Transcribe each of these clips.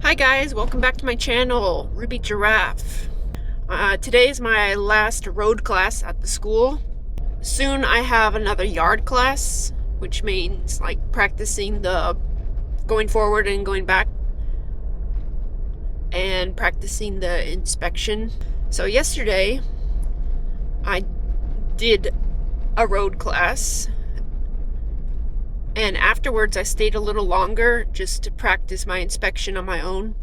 Hi guys, welcome back to my channel, Ruby Giraffe. Today is my last road class at the school. Soon I have another yard class, which means like practicing the going forward and going back and practicing the inspection. So yesterday I did a road class, and afterwards I stayed a little longer just to practice my inspection on my own.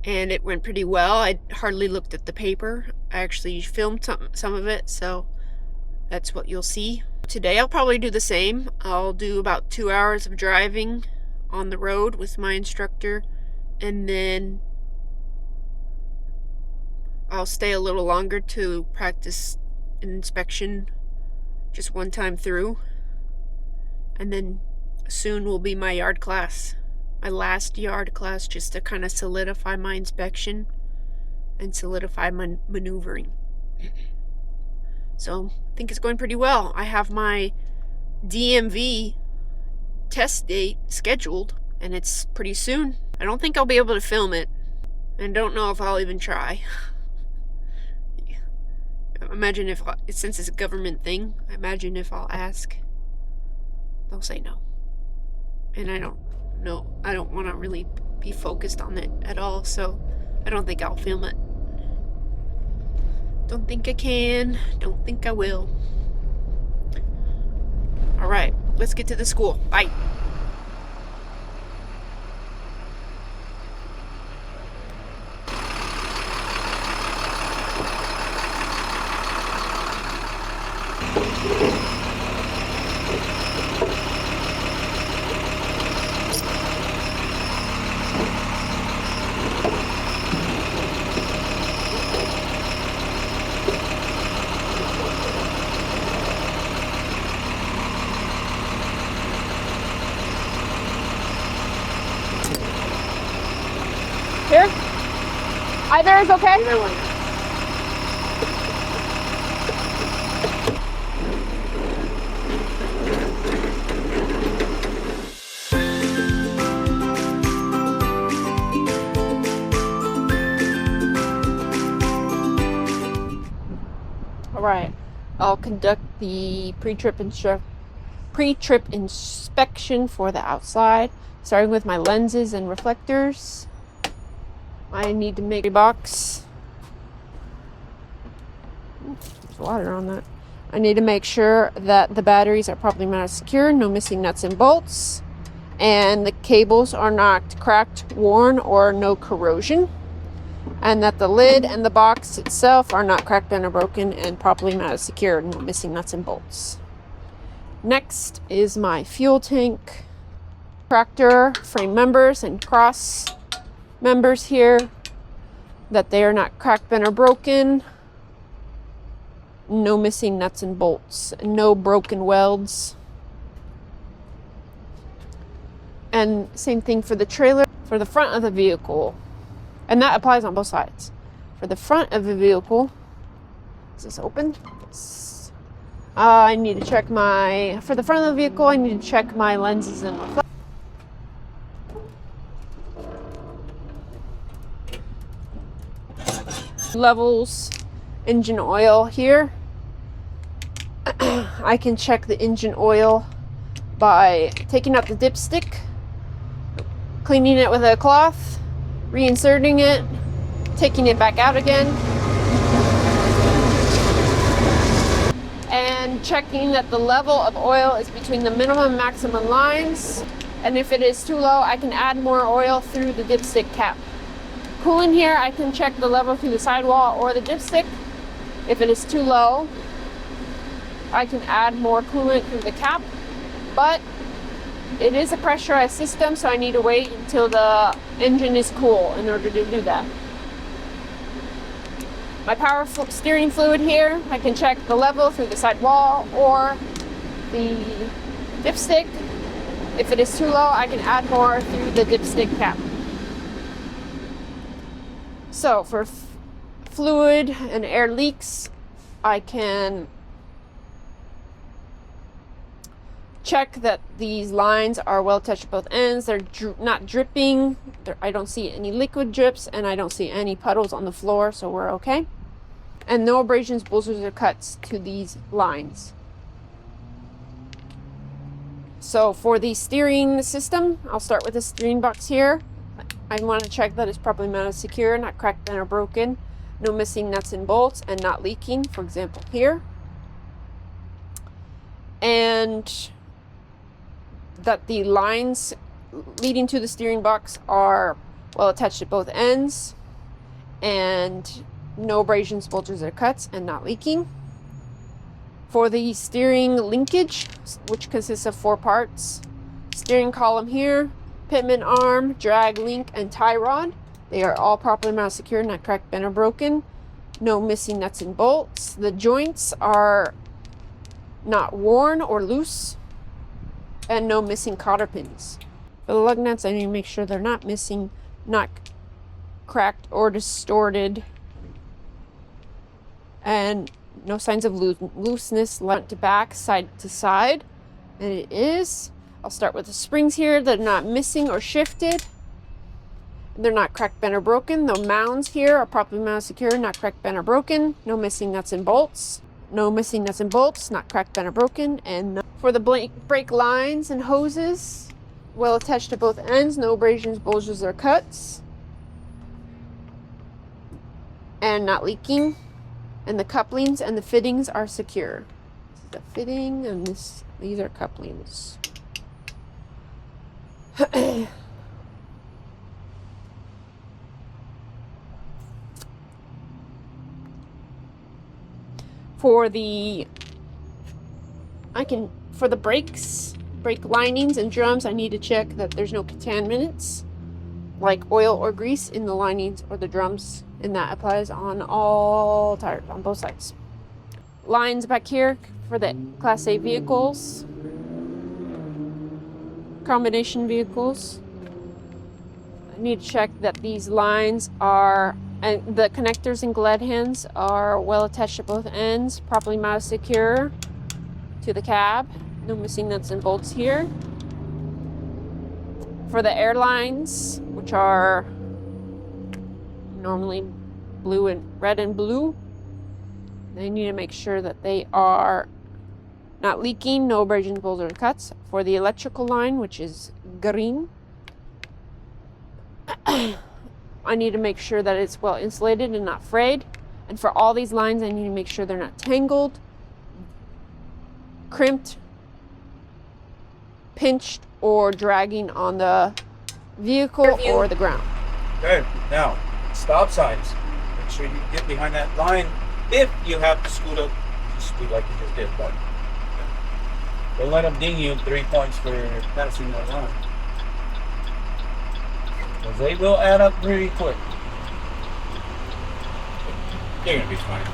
And it went pretty well. I hardly looked at the paper. I actually filmed some of it, so that's what you'll see. Today I'll probably do the same. I'll do about 2 hours of driving on the road with my instructor, and then I'll stay a little longer to practice an inspection just one time through. And then soon will be my yard class, my last yard class, just to kind of solidify my inspection and solidify my maneuvering. So I think it's going pretty well. I have my DMV test date scheduled, and it's pretty soon. I don't think I'll be able to film it, and don't know if I'll even try. Imagine if, since it's a government thing, imagine if I'll ask, they'll say no. And I don't want to really be focused on it at all, so I don't think I'll film it. Don't think I can, don't think I will. Alright, let's get to the school. Bye. Here? Either is okay? Either one. Alright, I'll conduct the pre-trip inspection for the outside, starting with my lenses and reflectors. I need to make a box. There's water on that. I need to make sure that the batteries are properly mounted secure, no missing nuts and bolts, and the cables are not cracked, worn, or no corrosion, and that the lid and the box itself are not cracked and or broken and properly mounted secure, no missing nuts and bolts. Next is my fuel tank, tractor frame members and cross members here, that they are not cracked, bent, or broken, no missing nuts and bolts, no broken welds. And same thing for the trailer, for the front of the vehicle, and that applies on both sides. For the front of the vehicle, is this open? Yes. I need to check for the front of the vehicle, I need to check my lenses and reflectors. Levels, engine oil here. I can check the engine oil by taking out the dipstick, cleaning it with a cloth, reinserting it, taking it back out again, and checking that the level of oil is between the minimum and maximum lines, and if it is too low, I can add more oil through the dipstick cap. Coolant here, I can check the level through the sidewall or the dipstick. If it is too low, I can add more coolant through the cap, but it is a pressurized system, so I need to wait until the engine is cool in order to do that. My power steering fluid here, I can check the level through the sidewall or the dipstick. If it is too low, I can add more through the dipstick cap. So for fluid and air leaks, I can check that these lines are well attached at both ends. They're not dripping. I don't see any liquid drips, and I don't see any puddles on the floor, so we're okay. And no abrasions, bulges, or cuts to these lines. So for the steering system, I'll start with the steering box here. I want to check that it's properly mounted secure, not cracked, bent, or broken. No missing nuts and bolts, and not leaking, for example here. And that the lines leading to the steering box are well attached at both ends, and no abrasions, bulges, or cuts, and not leaking. For the steering linkage, which consists of 4 parts, steering column here, pitman arm, drag link, and tie rod, they are all properly mounted secure, not cracked, bent, or broken. No missing nuts and bolts. The joints are not worn or loose, and no missing cotter pins. For the lug nuts, I need to make sure they're not missing, not cracked or distorted, and no signs of looseness front to back, side to side. And it is. I'll start with the springs here. They're not missing or shifted. They're not cracked, bent, or broken. The mounds here are properly mounted secure, not cracked, bent, or broken. No missing nuts and bolts. No missing nuts and bolts, not cracked, bent, or broken. And for the brake lines and hoses, well attached to both ends. No abrasions, bulges, or cuts. And not leaking. And the couplings and the fittings are secure. This is the fitting, and these are couplings. For the brakes, brake linings and drums, I need to check that there's no contaminants like oil or grease in the linings or the drums, and that applies on all tires on both sides. Lines back here for the Class A vehicles, combination vehicles. I need to check that these lines are, and the connectors and glad hands are well attached at both ends, properly mounted secure to the cab. No missing nuts and bolts here. For the airlines, which are normally blue and red and blue, they need to make sure that they are not leaking, no abrasions, bulges, or cuts. For the electrical line, which is green, I need to make sure that it's well insulated and not frayed. And for all these lines, I need to make sure they're not tangled, crimped, pinched, or dragging on the vehicle or the ground. Okay, now, stop signs. Make sure you get behind that line. If you have to scoot up, just scoot like you just did, but don't let them ding you 3 points for passing that line. Because they will add up pretty quick. You're going to be fine.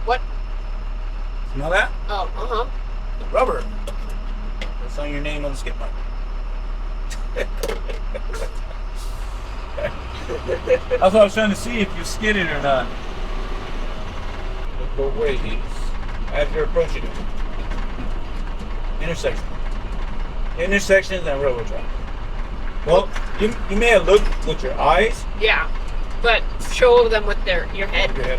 What? Smell that? Oh, uh-huh. Rubber. That's on your name on the skip mark. That's what I was trying to see, if you skidded or not. Look both ways as you're approaching it. Intersection. Intersections and railroad track. Well, you may have looked with your eyes. Yeah, but show them with your head. Your head like that.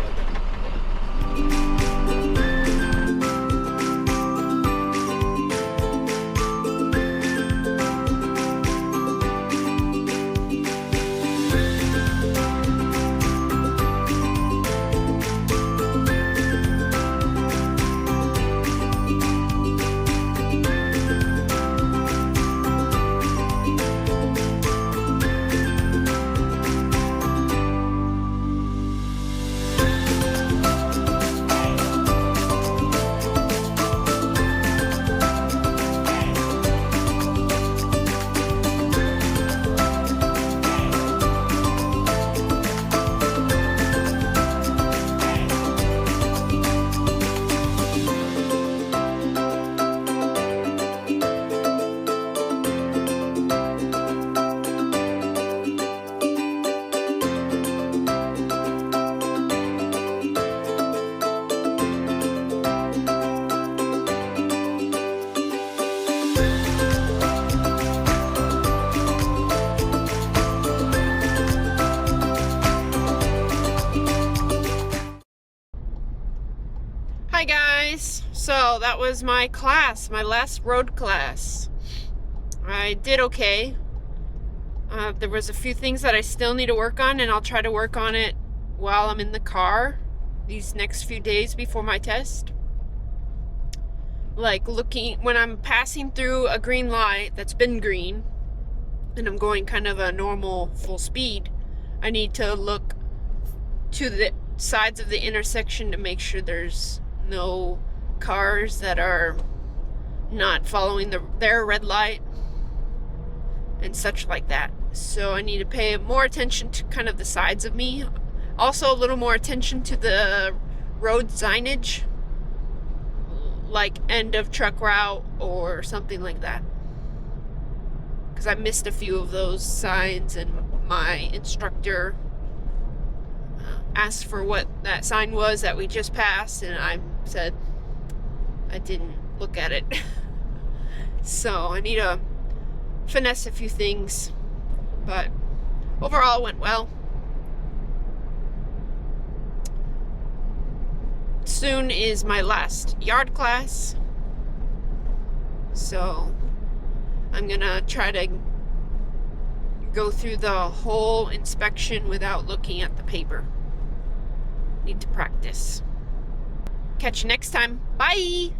So that was my class, my last road class. I did okay. There was a few things that I still need to work on, and I'll try to work on it while I'm in the car these next few days before my test. Like looking when I'm passing through a green light that's been green and I'm going kind of a normal full speed, I need to look to the sides of the intersection to make sure there's no cars that are not following their red light and such like that. So I need to pay more attention to kind of the sides of me. Also a little more attention to the road signage, like end of truck route or something like that, because I missed a few of those signs, and my instructor asked for what that sign was that we just passed, and I said I didn't look at it. So I need to finesse a few things, but overall it went well. Soon is my last yard class, so I'm gonna try to go through the whole inspection without looking at the paper. Need to practice. Catch you next time. Bye!